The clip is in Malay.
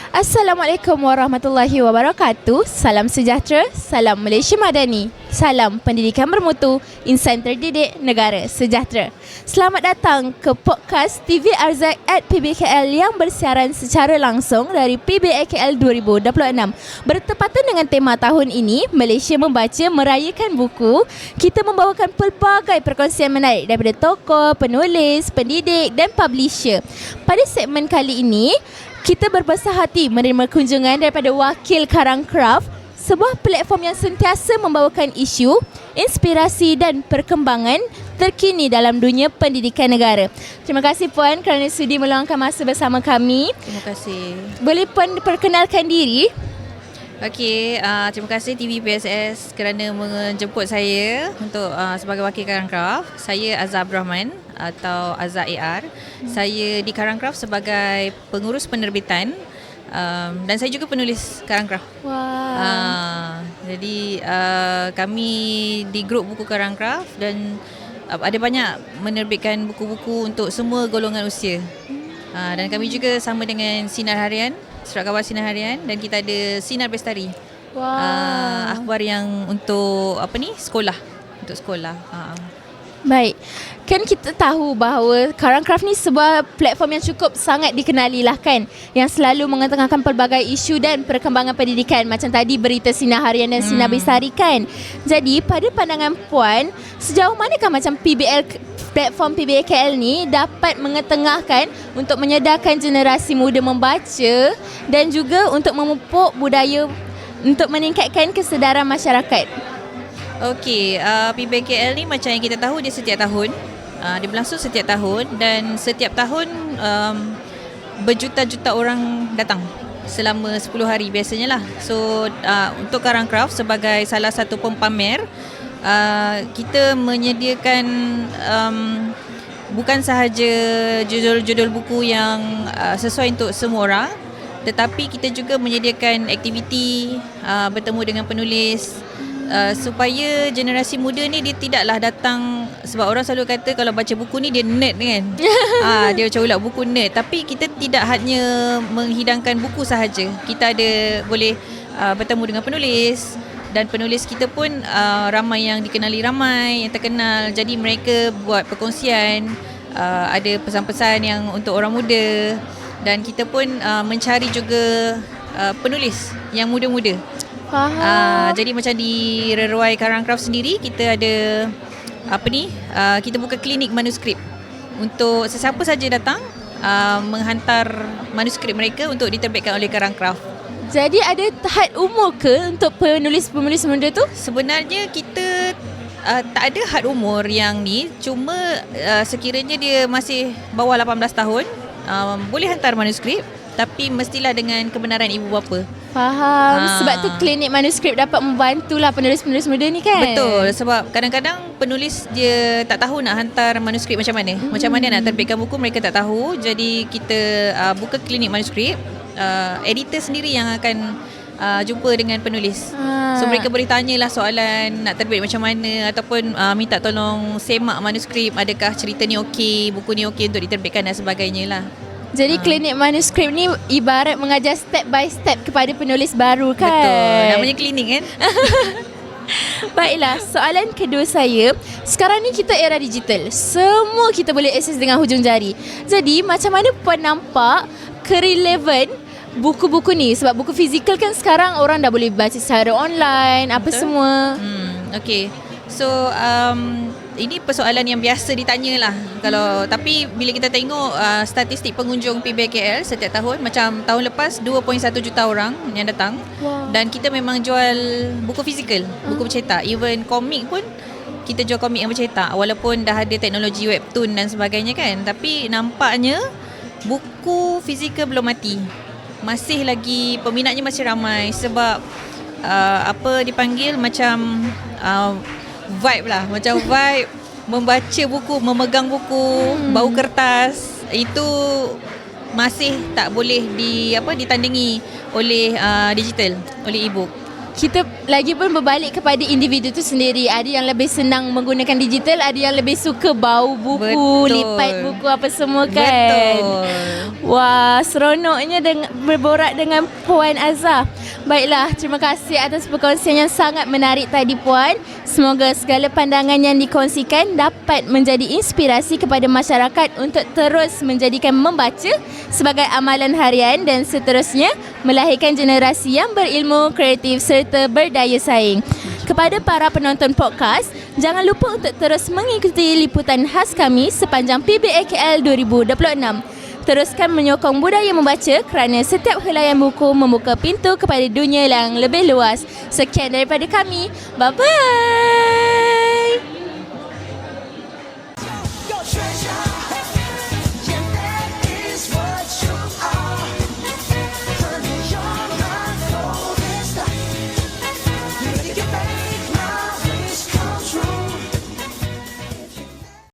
Assalamualaikum warahmatullahi wabarakatuh. Salam sejahtera, salam Malaysia Madani. Salam pendidikan bermutu, insan terdidik, negara sejahtera. Selamat datang ke podcast TV Arzak at PBKL yang bersiaran secara langsung dari PBKL 2026. Bertepatan dengan tema tahun ini, Malaysia Membaca Merayakan Buku, kita membawakan pelbagai perkongsian menarik daripada tokoh, penulis, pendidik dan publisher. Pada segmen kali ini, kita berbesar hati menerima kunjungan daripada Wakil Karang Craft, sebuah platform yang sentiasa membawakan isu, inspirasi dan perkembangan terkini dalam dunia pendidikan negara. Terima kasih Puan kerana sudi meluangkan masa bersama kami. Terima kasih. Boleh Puan perkenalkan diri? Okey, terima kasih TV PSS kerana menjemput saya untuk sebagai wakil Karang Craft. Saya Azza Abdul Rahman atau Azza AR. Saya di Karang Craft sebagai pengurus penerbitan dan saya juga penulis Karang Craft. Wah. Jadi kami di grup buku Karang Craft dan ada banyak menerbitkan buku-buku untuk semua golongan usia. Dan kami juga sama dengan Sinar Harian, Surat Khabar Sinar Harian, dan kita ada Sinar Bestari. Akhbar yang untuk sekolah, untuk sekolah. Baik, kan kita tahu bahawa Karang Craft ni sebuah platform yang cukup sangat dikenali lah kan, yang selalu mengetengahkan pelbagai isu dan perkembangan pendidikan. Macam tadi berita Sinar Harian dan Sinar Bestari kan. Jadi pada pandangan Puan, sejauh manakah macam platform PBKL ni dapat mengetengahkan untuk menyedarkan generasi muda membaca dan juga untuk memupuk budaya untuk meningkatkan kesedaran masyarakat? Okey, PBKL ni macam yang kita tahu dia setiap tahun, dia berlangsung setiap tahun dan setiap tahun berjuta-juta orang datang selama 10 hari biasanya lah. So untuk Karang Craft sebagai salah satu pempamer, kita menyediakan bukan sahaja judul-judul buku yang sesuai untuk semua orang, tetapi kita juga menyediakan aktiviti bertemu dengan penulis, supaya generasi muda ni dia tidaklah datang, sebab orang selalu kata kalau baca buku ni dia nerd kan. Dia macam ulat buku nerd, tapi kita tidak hanya menghidangkan buku sahaja. Kita ada boleh bertemu dengan penulis, dan penulis kita pun ramai yang dikenali, ramai yang terkenal. Jadi mereka buat perkongsian, ada pesan-pesan yang untuk orang muda, dan kita pun mencari juga penulis yang muda-muda. Jadi macam di Reruai Karang Craft sendiri, kita ada kita buka klinik manuskrip untuk sesiapa saja datang menghantar manuskrip mereka untuk diterbitkan oleh Karang Craft. Jadi ada had umur ke untuk penulis-penulis muda tu? Sebenarnya kita tak ada had umur yang ni, cuma sekiranya dia masih bawah 18 tahun boleh hantar manuskrip, tapi mestilah dengan kebenaran ibu bapa. Faham. Sebab tu klinik manuskrip dapat membantulah penulis-penulis muda ni kan. Betul, sebab kadang-kadang penulis dia tak tahu nak hantar manuskrip macam mana. Macam mana nak terbitkan buku, mereka tak tahu. Jadi kita buka klinik manuskrip. Editor sendiri yang akan jumpa dengan penulis. So mereka boleh tanyalah soalan nak terbit macam mana, ataupun minta tolong semak manuskrip, adakah cerita ni okey, buku ni okey untuk diterbitkan dan sebagainya lah. Jadi klinik manuskrip ni ibarat mengajar step by step kepada penulis baru kan. Betul, namanya klinik kan. Baiklah, soalan kedua saya, sekarang ni kita era digital, semua kita boleh akses dengan hujung jari. Jadi macam mana Puan nampak kerelevan buku-buku ni? Sebab buku fizikal kan sekarang orang dah boleh baca secara online, apa semua. Okey. So ini persoalan yang biasa ditanyalah. Tapi bila kita tengok statistik pengunjung PBKL setiap tahun, macam tahun lepas 2.1 juta orang yang datang. Dan kita memang jual buku fizikal, buku bercetak. Even komik pun kita jual komik yang bercetak, walaupun dah ada teknologi webtoon dan sebagainya kan. Tapi nampaknya buku fizikal belum mati. Masih lagi peminatnya masih ramai, sebab macam vibe lah, macam vibe membaca buku, memegang buku, bau kertas, itu masih tak boleh ditandingi oleh digital, oleh e-book. kita lagi pun berbalik kepada individu tu sendiri. Ada yang lebih senang menggunakan digital, ada yang lebih suka bau buku, Betul. lipat buku apa semua kan. Betul. Wah, seronoknya berborak dengan Puan Azah. Baiklah, terima kasih atas perkongsian yang sangat menarik tadi Puan. Semoga segala pandangan yang dikongsikan dapat menjadi inspirasi kepada masyarakat untuk terus menjadikan membaca sebagai amalan harian dan seterusnya melahirkan generasi yang berilmu, kreatif serta berdaya saing. Kepada para penonton podcast, jangan lupa untuk terus mengikuti liputan khas kami sepanjang PBAKL 2026. Teruskan menyokong budaya membaca kerana setiap helaian buku membuka pintu kepada dunia yang lebih luas. Sekian daripada kami. Bye-bye.